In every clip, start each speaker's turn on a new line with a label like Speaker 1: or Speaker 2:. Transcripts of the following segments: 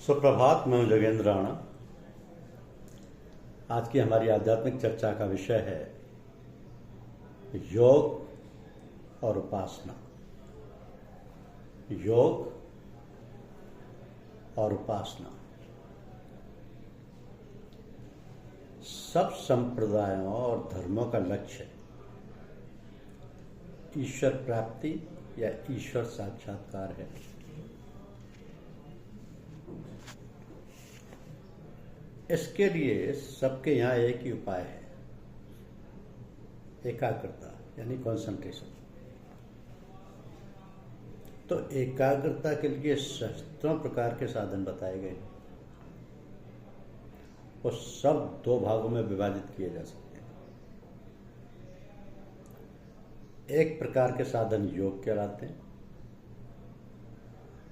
Speaker 1: सुप्रभात। मैं हूं जोगेंद्र राणा। आज की हमारी आध्यात्मिक चर्चा का विषय है योग और उपासना। योग और उपासना सब संप्रदायों और धर्मों का लक्ष्य ईश्वर प्राप्ति या ईश्वर साक्षात्कार है। इसके लिए सबके यहाँ एक ही उपाय है, एकाग्रता यानी कंसंट्रेशन। तो एकाग्रता के लिए सहस्त्रों प्रकार के साधन बताए गए। वो सब दो भागों में विभाजित किए जा सकते हैं। एक प्रकार के साधन योग कहलाते हैं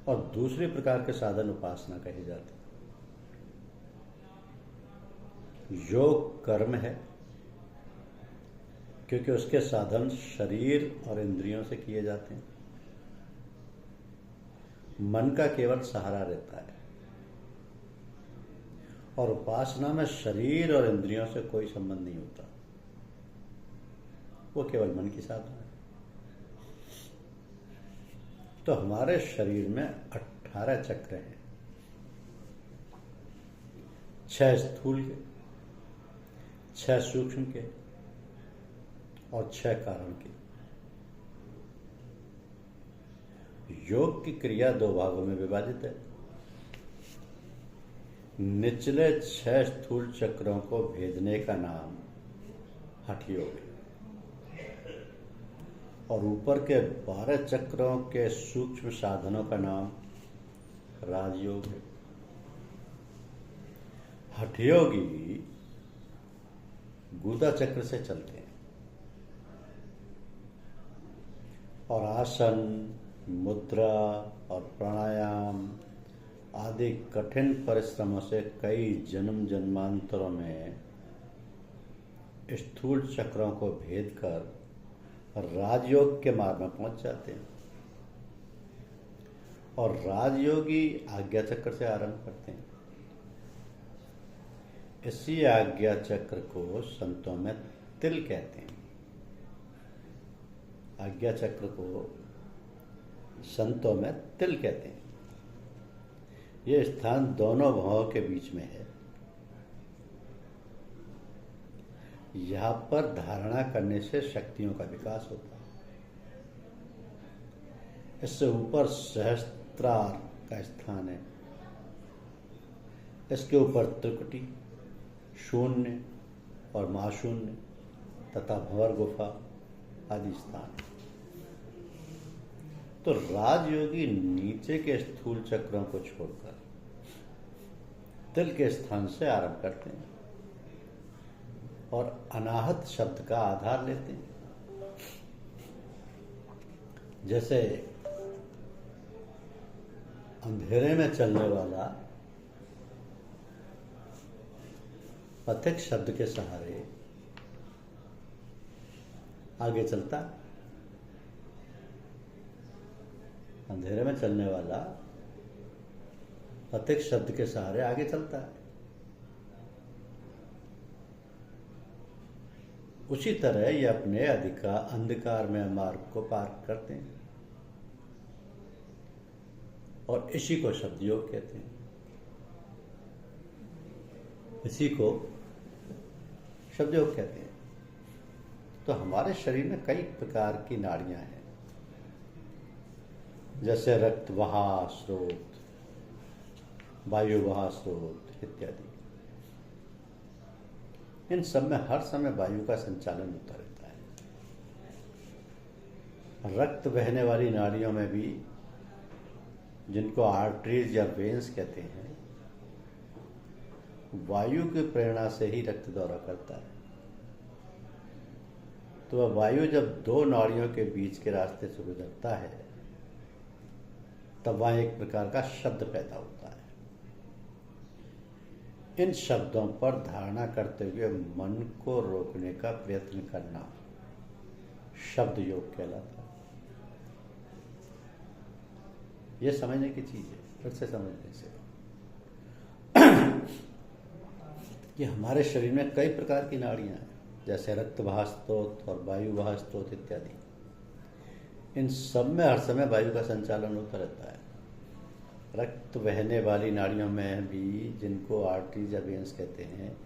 Speaker 1: और दूसरे प्रकार के साधन उपासना कहे जाते हैं। योग कर्म है क्योंकि उसके साधन शरीर और इंद्रियों से किए जाते हैं। मन का केवल सहारा रहता है और उपासना में शरीर और इंद्रियों से कोई संबंध नहीं होता, वो केवल मन की साधना है। तो हमारे शरीर में 18 चक्र हैं, 6 स्थूल के, 6 सूक्ष्म के और 6 कारण के। योग की क्रिया 2 भागों में विभाजित है। निचले 6 स्थूल चक्रों को भेदने का नाम हठ योग है और ऊपर के 12 चक्रों के सूक्ष्म साधनों का नाम राजयोग है। हठ योगी गुदा चक्र से चलते हैं और आसन, मुद्रा और प्राणायाम आदि कठिन परिश्रमों से कई जन्म जन्मांतरों में स्थूल चक्रों को भेद कर राजयोग के मार्ग में पहुंच जाते हैं और राजयोगी आज्ञा चक्र से आरंभ करते हैं। इसी आज्ञा चक्र को संतों में तिल कहते हैं। आज्ञा चक्र को संतों में तिल कहते हैं। यह स्थान दोनों भावों के बीच में है। यहां पर धारणा करने से शक्तियों का विकास होता है। इससे ऊपर सहस्त्रार का स्थान है। इसके ऊपर त्रिकुटी, शून्य और महाशून्य तथा भंवर गुफा आदि स्थान। तो राजयोगी नीचे के स्थूल चक्रों को छोड़कर तिल के स्थान से आरंभ करते हैं और अनाहत शब्द का आधार लेते हैं। जैसे अंधेरे में चलने वाला पथिक शब्द के सहारे आगे चलता। अंधेरे में चलने वाला पथिक शब्द के सहारे आगे चलता है। उसी तरह ये अपने अंधकार में मार्ग को पार करते हैं और इसी को शब्द योग कहते हैं। इसी को शब्द योग कहते हैं। तो हमारे शरीर में कई प्रकार की नाड़ियां हैं, जैसे रक्त वहा स्रोत, वायु वहा स्रोत इत्यादि। इन सब में हर समय वायु का संचालन होता रहता है। रक्त बहने वाली नाड़ियों में भी, जिनको आर्टरीज या वेन्स कहते हैं, वायु की प्रेरणा से ही रक्त दौरा करता है। तो वह वायु जब 2 नाड़ियों के बीच के रास्ते से गुजरता है तब वहां एक प्रकार का शब्द पैदा होता है। इन शब्दों पर धारणा करते हुए मन को रोकने का प्रयत्न करना शब्द योग कहलाता है। ये समझने की चीज है, फिर से समझने से। कि हमारे शरीर में कई प्रकार की नाड़ियाँ हैं, जैसे रक्त वाह स्रोत और वायु वाह स्रोत इत्यादि। इन सब में हर समय वायु का संचालन होता रहता है। रक्त बहने वाली नाड़ियों में भी, जिनको आर्टरीज या वेन्स कहते हैं,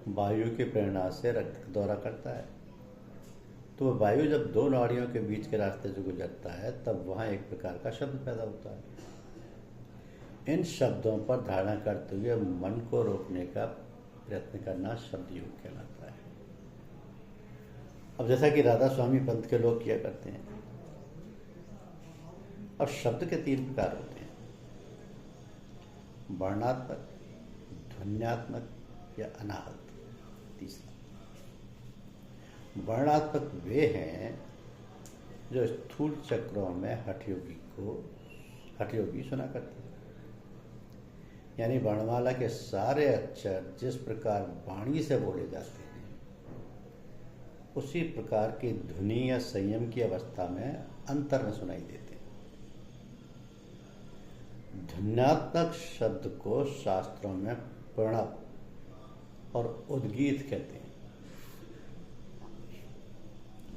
Speaker 1: वायु की प्रेरणा से रक्त का दौरा करता है। तो वायु जब दो नाड़ियों के बीच के रास्ते से गुजरता है तब वहाँ एक प्रकार का शब्द पैदा होता है। इन शब्दों पर धारणा करते हुए मन को रोकने का प्रयत्न करना शब्द योग कहलाता है। अब जैसा कि राधा स्वामी पंथ के लोग किया करते हैं। अब शब्द के 3 प्रकार होते हैं, वर्णात्मक, ध्वन्यात्मक या अनाहत। तीसरा, वर्णात्मक वे हैं जो स्थूल चक्रों में हठयोगी सुना करते हैं। यानी वर्णमाला के सारे अक्षर जिस प्रकार वाणी से बोले जाते हैं उसी प्रकार की ध्वनि या संयम की अवस्था में अंतर में सुनाई देते हैं। ध्वन्यात्मक शब्द को शास्त्रों में प्रणव और उद्गीत कहते हैं।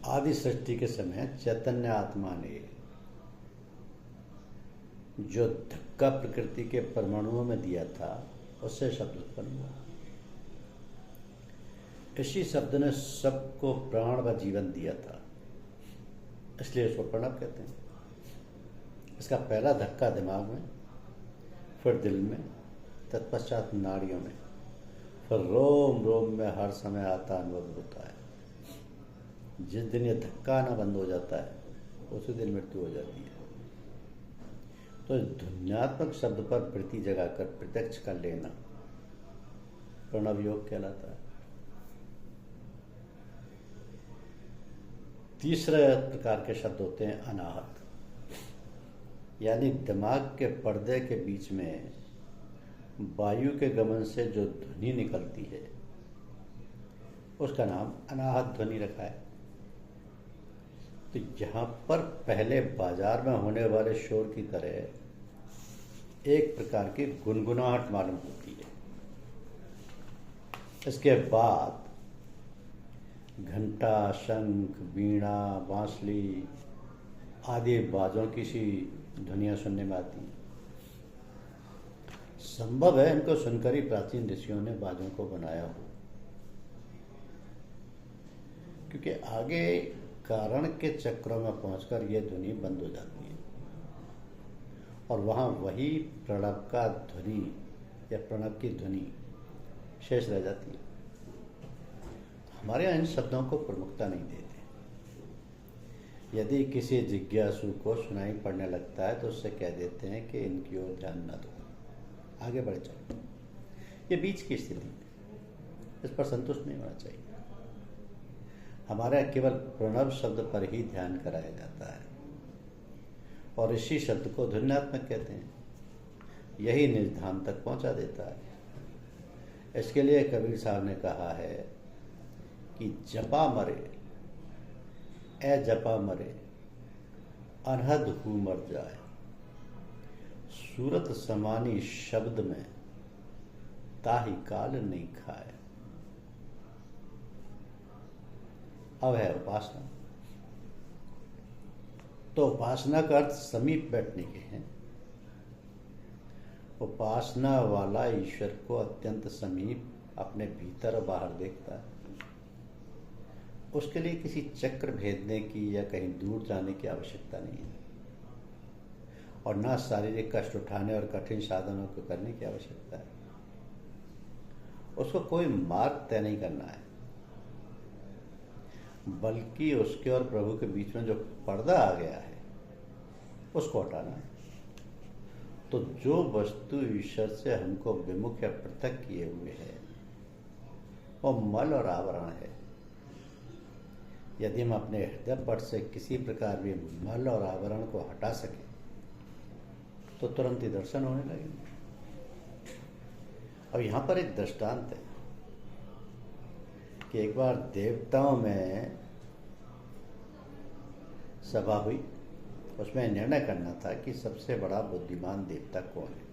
Speaker 1: आदि सृष्टि के समय चैतन्य आत्मा ने जो धक्का प्रकृति के परमाणुओं में दिया था उससे शब्द उत्पन्न हुआ। इसी शब्द ने सबको प्राण व जीवन दिया था, इसलिए इसको प्रणव कहते हैं। इसका पहला धक्का दिमाग में, फिर दिल में, तत्पश्चात नाड़ियों में, फिर रोम रोम में हर समय आता अनुभव होता है। जिस दिन ये धक्का आना बंद हो जाता है उसी दिन मृत्यु हो जाती है। तो ध्वन्यात्मक शब्द पर प्रीति जगाकर प्रत्यक्ष कर लेना प्रणव योग कहलाता है। तीसरे प्रकार के शब्द होते हैं अनाहत, यानी दिमाग के पर्दे के बीच में वायु के गमन से जो ध्वनि निकलती है उसका नाम अनाहत ध्वनि रखा है। तो यहाँ पर पहले बाजार में होने वाले शोर की तरह एक प्रकार की गुनगुनाहट मालूम होती है। इसके बाद घंटा, शंख, वीणा, बांसुरी आदि बाजों की सी ध्वनियाँ सुनने में आती हैं। संभव है इनको सुनकर ही प्राचीन ऋषियों ने बाजों को बनाया हो, क्योंकि आगे कारण के चक्रों में पहुंचकर यह ध्वनि बंद हो जाती है और वहां वही प्रणव का ध्वनि या प्रणव की ध्वनि शेष रह जाती है। हमारे यहाँ इन शब्दों को प्रमुखता नहीं देते। यदि किसी जिज्ञासु को सुनाई पड़ने लगता है तो उससे कह देते हैं कि इनकी ओर ध्यान न दो, आगे बढ़ चलो। ये बीच की स्थिति है, इस पर संतुष्ट नहीं होना चाहिए। हमारे यहाँ केवल प्रणव शब्द पर ही ध्यान कराया जाता है और इसी शब्द को ध्वन्यात्मक कहते हैं। यही निधान तक पहुंचा देता है। इसके लिए कबीर साहब ने कहा है कि जपा मरे ए जपा मरे, अनहद हु मर जाए, सूरत समानी शब्द में ताहि काल नहीं खाए। अब है उपासना। तो उपासना का अर्थ समीप बैठने के हैं। उपासना वाला ईश्वर को अत्यंत समीप अपने भीतर और बाहर देखता है। उसके लिए किसी चक्र भेदने की या कहीं दूर जाने की आवश्यकता नहीं है और ना शारीरिक कष्ट उठाने और कठिन साधनों को करने की आवश्यकता है। उसको कोई मार्ग तय नहीं करना है, बल्कि उसके और प्रभु के बीच में जो पर्दा आ गया है उसको हटाना है। तो जो वस्तु ईश्वर से हमको विमुख या पृथक किए हुए है वो मल और आवरण है। यदि हम अपने हृदय पट से किसी प्रकार भी मल और आवरण को हटा सके तो तुरंत ही दर्शन होने लगेंगे। अब यहाँ पर एक दृष्टांत है कि एक बार देवताओं में सभा हुई। उसमें निर्णय करना था कि सबसे बड़ा बुद्धिमान देवता कौन है।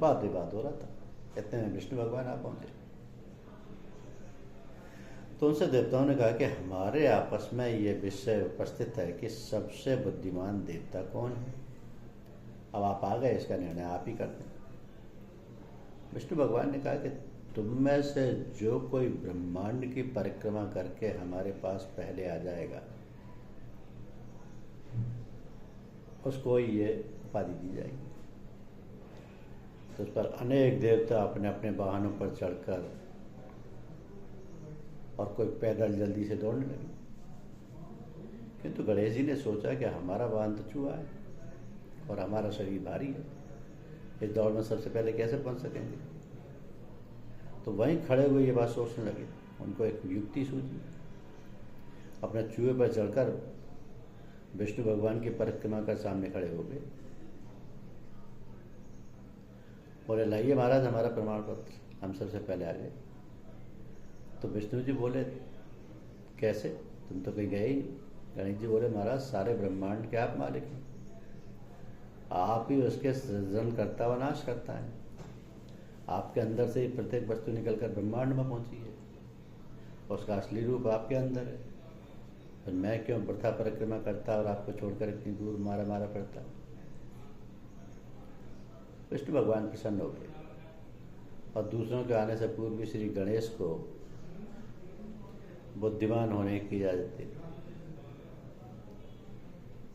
Speaker 1: वाद विवाद हो रहा था। इतने में विष्णु भगवान आ पहुंचे। तो उनसे देवताओं ने कहा कि हमारे आपस में ये विषय उपस्थित है कि सबसे बुद्धिमान देवता कौन है। अब आप आ गए, इसका निर्णय आप ही करते हैं। विष्णु भगवान ने कहा कि तुम में से जो कोई ब्रह्मांड की परिक्रमा करके हमारे पास पहले आ जाएगा उसको ये उपाधि दी जाएगी। तो उस पर अनेक देवता अपने अपने वाहनों पर चढ़कर और कोई पैदल जल्दी से दौड़ने लगे। किंतु गणेश जी ने सोचा कि हमारा वाहन तो चूहा है और हमारा शरीर भारी है, इस दौड़ में सबसे पहले कैसे पहुंच सकेंगे। तो वहीं खड़े हुए ये बात सोचने लगे। उनको एक युक्ति सूझी। अपने चूहे पर चढ़कर विष्णु भगवान की परिक्रमा कर सामने खड़े हो गए। बोले, लाइए महाराज हमारा प्रमाण पत्र, हम सबसे पहले आ गए। तो विष्णु जी बोले, कैसे, तुम तो कहीं गए ही नहीं। गणेश जी बोले, महाराज सारे ब्रह्मांड के आप मालिक हैं, आप ही उसके सृजन करता व नाश करता है। आपके अंदर से ही प्रत्येक वस्तु निकलकर ब्रह्मांड में पहुंची है, उसका असली रूप आपके अंदर है। फिर मैं क्यों वृथा परिक्रमा करता और आपको छोड़कर इतनी दूर मारा मारा पड़ता। विष्णु भगवान प्रसन्न हो गए और दूसरों के आने से पूर्व भी श्री गणेश को बुद्धिमान होने की इजाजत दी।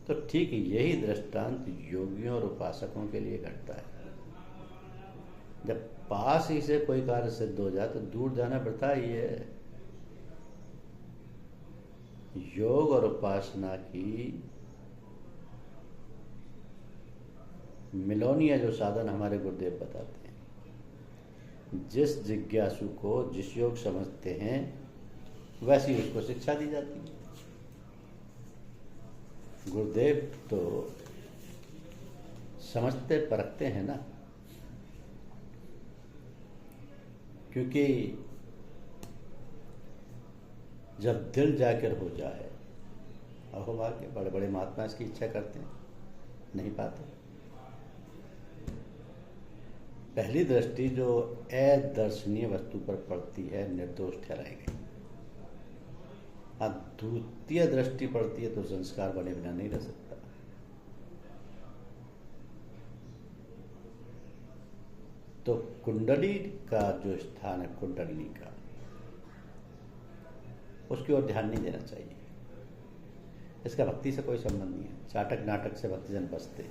Speaker 1: तो ठीक यही दृष्टांत योगियों और उपासकों के लिए घटता है। जब पास ही से कोई कार्य सिद्ध हो जाए तो दूर जाना पड़ता ही है। योग और उपासना की मिलोनिया जो साधन हमारे गुरुदेव बताते हैं, जिस जिज्ञासु को जिस योग समझते हैं वैसी उसको शिक्षा दी जाती है। गुरुदेव तो समझते परखते हैं ना, क्योंकि जब दिल जाकर हो जाए, अहो भाग्य, बड़े बड़े महात्मा इसकी इच्छा करते हैं, नहीं पाते। पहली दृष्टि जो अदर्शनीय वस्तु पर पड़ती है निर्दोष ठहराई गई। द्वितीय दृष्टि पड़ती है तो संस्कार बने बिना नहीं रह सकता। तो कुंडली का जो स्थान है, कुंडली का, उसकी ओर ध्यान नहीं देना चाहिए। इसका भक्ति से कोई संबंध नहीं है। चाटक नाटक से भक्तजन बसते,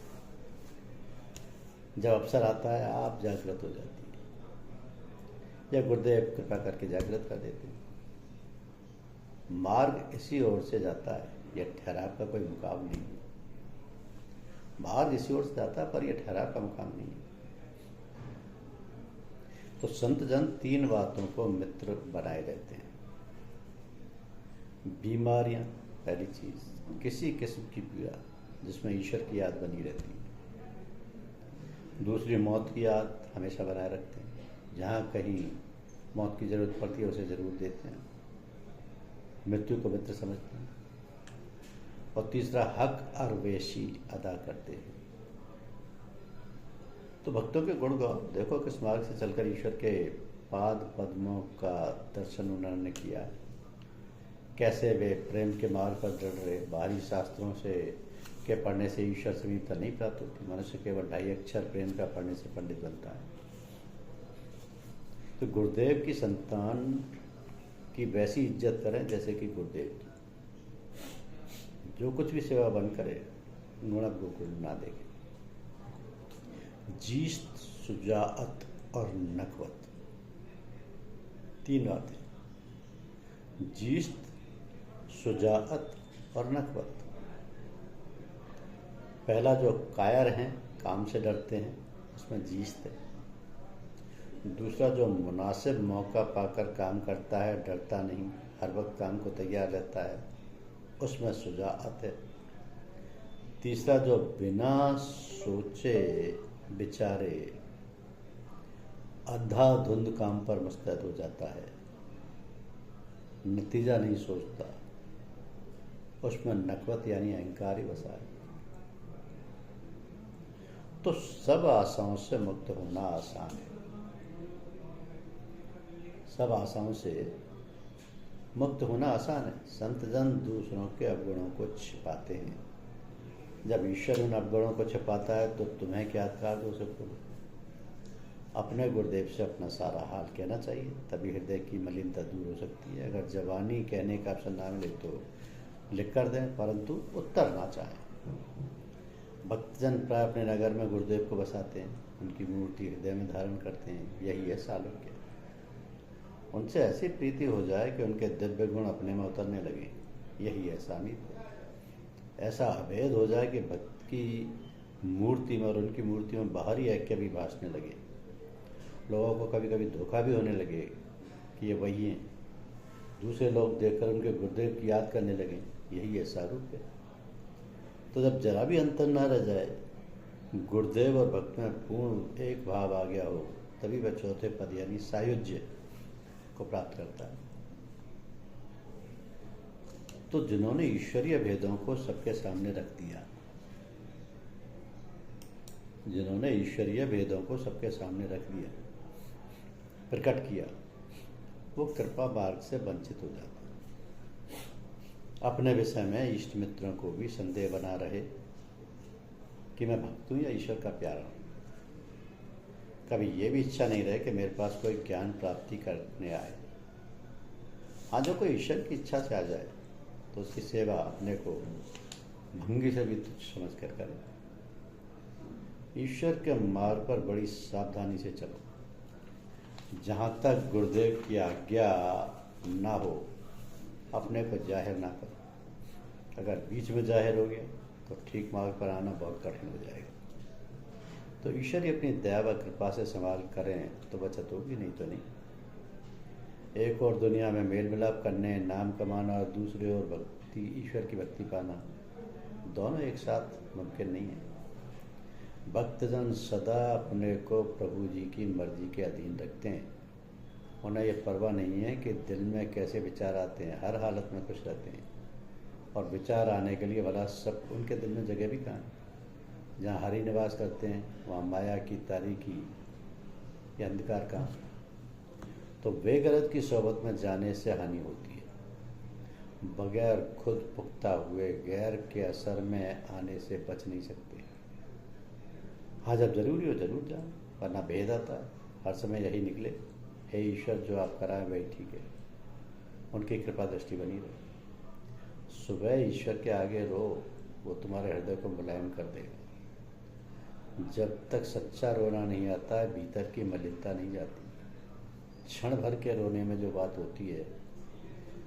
Speaker 1: जब अवसर आता है आप जागृत हो जाती है, या गुरुदेव कृपा करके जागृत कर देते हैं। मार्ग इसी ओर से जाता है, यह ठहराव का कोई मुकाम नहीं है। मार्ग इसी ओर से जाता है पर यह ठहराव का मुकाम नहीं है। तो संत जन तीन बातों को मित्र बनाए रहते हैं। बीमारियां, पहली चीज, किसी किस्म की पीड़ा जिसमें ईश्वर की याद बनी रहती है। दूसरी, मौत की याद हमेशा बनाए रखते हैं, जहाँ कहीं मौत की जरूरत पड़ती है उसे जरूर देते हैं, मृत्यु को मित्र समझते हैं। और तीसरा, हक और वेशी अदा करते हैं। तो भक्तों के गुण गाओ, देखो किस मार्ग से चलकर ईश्वर के पाद पद्मों का दर्शन उन्होंने किया, कैसे वे प्रेम के मार्ग पर चढ़ रहे। बाहरी शास्त्रों से के पढ़ने से ईश्वर समीपता नहीं प्राप्त होती। मनुष्य केवल 2.5 अक्षर प्रेम का पढ़ने से पंडित बनता है। तो गुरुदेव की संतान की वैसी इज्जत करें जैसे कि गुरुदेव की। जो कुछ भी सेवा बन करे, नुणक गोकुल ना देखे। जीस्त, सुजाअत और नखवत, तीन बातें। जीस्त, सुजाअत और नखवत। पहला जो कायर हैं, काम से डरते हैं, उसमें जीस्त है। दूसरा जो मुनासिब मौका पाकर काम करता है, डरता नहीं, हर वक्त काम को तैयार रहता है, उसमें सुजाअत है। तीसरा जो बिना सोचे विचारे अंधाधुंध काम पर मुस्तैद हो जाता है, नतीजा नहीं सोचता, उसमें नकवत यानी अहंकार ही बसा है। तो सब आशाओं से मुक्त होना आसान है। सब आशाओं से मुक्त होना आसान है। संत जन दूसरों के अवगुणों को छिपाते हैं। जब ईश्वर उन अवगुणों को छिपाता है तो तुम्हें क्या त्रास हो सकते हो। अपने गुरुदेव से अपना सारा हाल कहना चाहिए, तभी हृदय की मलिनता दूर हो सकती है। अगर जवानी कहने का अवसर ना मिले तो लिख कर दें, परंतु उत्तर ना चाहें। भक्तजन प्राय अपने नगर में गुरुदेव को बसाते हैं, उनकी मूर्ति हृदय में धारण करते हैं। यही है सालोक्य। उनसे ऐसी प्रीति हो जाए कि उनके दिव्य गुण अपने में उतरने लगे। यही है सामीप्य। ऐसा अभेद हो जाए कि भक्त की मूर्ति में और उनकी मूर्तियों में बाहरी ऐक्य भी भासने लगे। लोगों को कभी कभी धोखा भी होने लगे कि ये वही हैं। दूसरे लोग देखकर उनके गुरुदेव की याद करने लगे। यही है सारूप्य। तो जब जरा भी अंतर न रह जाए, गुरुदेव और भक्त में पूर्ण एक भाव आ गया हो, तभी वह चौथे पद यानी सायुज्य को प्राप्त करता है। तो जिन्होंने ईश्वरीय भेदों को सबके सामने रख दिया, जिन्होंने ईश्वरीय भेदों को सबके सामने रख दिया, प्रकट किया, वो कृपा मार्ग से वंचित हो जाता है। अपने विषय में इष्ट मित्रों को भी संदेह बना रहे कि मैं भक्त हूँ या ईश्वर का प्यारा हूँ। कभी ये भी इच्छा नहीं रहे कि मेरे पास कोई ज्ञान प्राप्ति करने आए। हाँ, जो कोई ईश्वर की इच्छा से आ जाए तो उसकी सेवा अपने को भंगी से भी तुच्छ समझ कर करें। ईश्वर के मार्ग पर बड़ी सावधानी से चलो। जहाँ तक गुरुदेव की आज्ञा ना हो, अपने को जाहिर ना करो। अगर बीच में जाहिर हो गया तो ठीक मार्ग पर आना बहुत कठिन हो जाएगा। तो ईश्वर ही अपनी दया व कृपा से संभाल करें तो बचत होगी, नहीं तो नहीं। एक और दुनिया में मेल मिलाप करने, नाम कमाना, और दूसरे ओर भक्ति, ईश्वर की भक्ति पाना, दोनों एक साथ मुमकिन नहीं है। भक्तजन सदा अपने को प्रभु जी की मर्जी के अधीन रखते हैं। उन्हें यह परवाह नहीं है कि दिल में कैसे विचार आते हैं, हर हालत में खुश रहते हैं। और विचार आने के लिए भला सब उनके दिल में जगह भी कहाँ है। जहाँ हरि निवास करते हैं वहाँ माया की तारीकी या अंधकार कहाँ। तो बेगरज की सोबत में जाने से हानि होती है। बगैर खुद पुख्ता हुए गैर के असर में आने से बच नहीं सकते। हाँ, जब जरूरी हो जरूर जाओ, वरना भेद आता है। हर समय यही निकले, हे ईश्वर जो आप कराएं वही ठीक है। उनकी कृपा दृष्टि बनी रहे। सुबह ईश्वर के आगे रो, वो तुम्हारे हृदय को मुलायम कर देगा। जब तक सच्चा रोना नहीं आता है, भीतर की मलिनता नहीं जाती। क्षण भर के रोने में जो बात होती है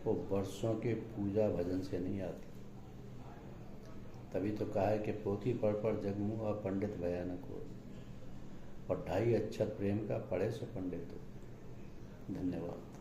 Speaker 1: वो वर्षों के पूजा भजन से नहीं आती। तभी तो कहा है कि पोथी पढ़ पढ़ जगमू और पंडित भयानक हो, और 2.5 अक्षर प्रेम का पढ़े सो पंडित हो। धन्यवाद।